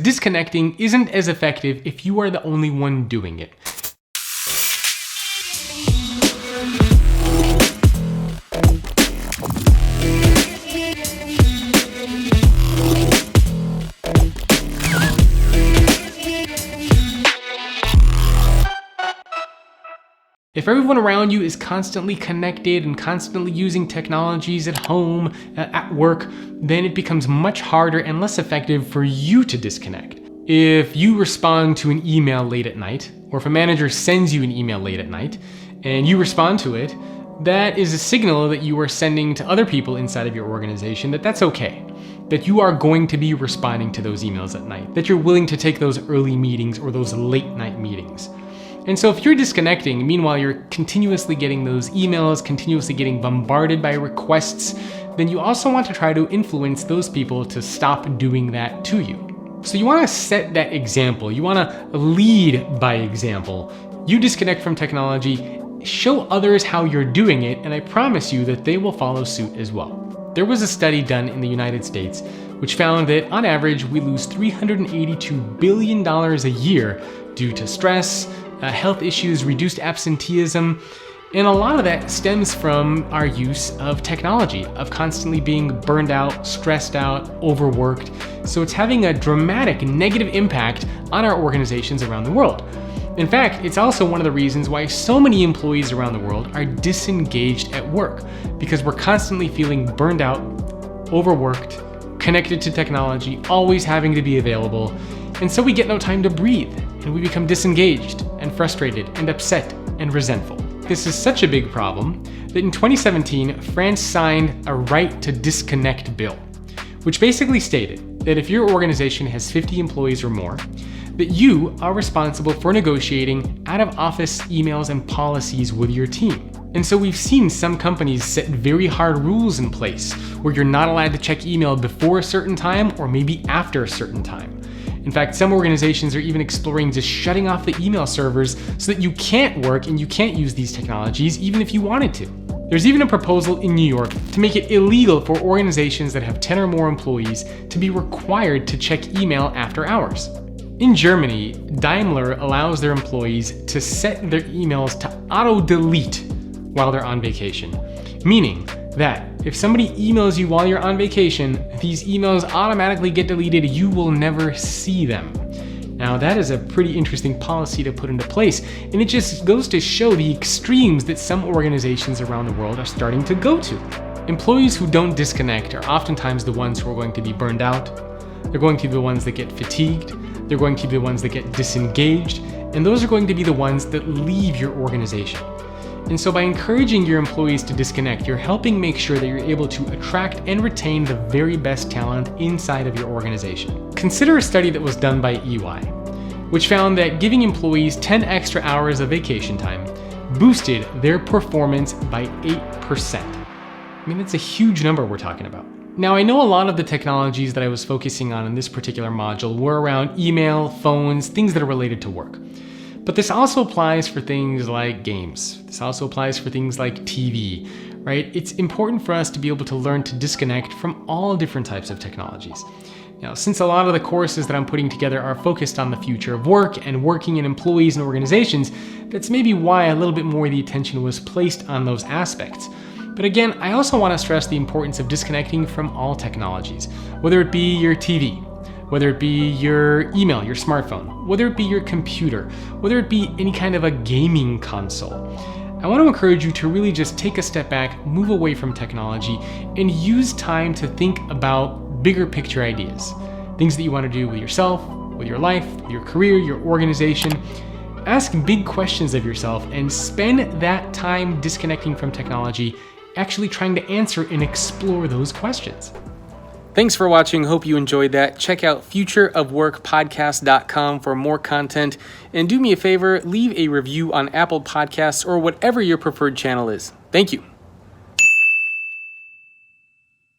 disconnecting isn't as effective if you are the only one doing it. If everyone around you is constantly connected and constantly using technologies at home, at work, then it becomes much harder and less effective for you to disconnect. If you respond to an email late at night, or if a manager sends you an email late at night, and you respond to it, that is a signal that you are sending to other people inside of your organization that that's okay. That you are going to be responding to those emails at night, that you're willing to take those early meetings or those late night meetings. And so if you're disconnecting, meanwhile you're continuously getting those emails, continuously getting bombarded by requests, then you also want to try to influence those people to stop doing that to you. So you want to set that example. You want to lead by example. You disconnect from technology, show others how you're doing it, and I promise you that they will follow suit as well. There was a study done in the United States which found that on average we lose $382 billion a year due to stress, health issues, reduced absenteeism, and a lot of that stems from our use of technology, of constantly being burned out, stressed out, overworked. So it's having a dramatic negative impact on our organizations around the world. In fact, it's also one of the reasons why so many employees around the world are disengaged at work, because we're constantly feeling burned out, overworked, connected to technology, always having to be available, and so we get no time to breathe, and we become disengaged and frustrated and upset and resentful. This is such a big problem that in 2017, France signed a right to disconnect bill, which basically stated that if your organization has 50 employees or more, that you are responsible for negotiating out-of-office emails and policies with your team. And so we've seen some companies set very hard rules in place where you're not allowed to check email before a certain time or maybe after a certain time. In fact, some organizations are even exploring just shutting off the email servers so that you can't work and you can't use these technologies even if you wanted to. There's even a proposal in New York to make it illegal for organizations that have 10 or more employees to be required to check email after hours. In Germany, Daimler allows their employees to set their emails to auto-delete while they're on vacation, meaning that if somebody emails you while you're on vacation, these emails automatically get deleted. You will never see them. Now, that is a pretty interesting policy to put into place, and it just goes to show the extremes that some organizations around the world are starting to go to. Employees who don't disconnect are oftentimes the ones who are going to be burned out. They're going to be the ones that get fatigued. They're going to be the ones that get disengaged, and those are going to be the ones that leave your organization. And so by encouraging your employees to disconnect, you're helping make sure that you're able to attract and retain the very best talent inside of your organization. Consider a study that was done by EY, which found that giving employees 10 extra hours of vacation time boosted their performance by 8%. I mean, that's a huge number we're talking about. Now, I know a lot of the technologies that I was focusing on in this particular module were around email, phones, things that are related to work. But this also applies for things like games. This also applies for things like TV, right? It's important for us to be able to learn to disconnect from all different types of technologies. Now, since a lot of the courses that I'm putting together are focused on the future of work and working in employees and organizations, that's maybe why a little bit more of the attention was placed on those aspects. But again, I also want to stress the importance of disconnecting from all technologies, whether it be your TV, whether it be your email, your smartphone, whether it be your computer, whether it be any kind of a gaming console. I want to encourage you to really just take a step back, move away from technology, and use time to think about bigger picture ideas. Things that you want to do with yourself, with your life, your career, your organization. Ask big questions of yourself and spend that time disconnecting from technology, actually trying to answer and explore those questions. Thanks for watching. Hope you enjoyed that. Check out futureofworkpodcast.com for more content. And do me a favor, leave a review on Apple Podcasts or whatever your preferred channel is. Thank you.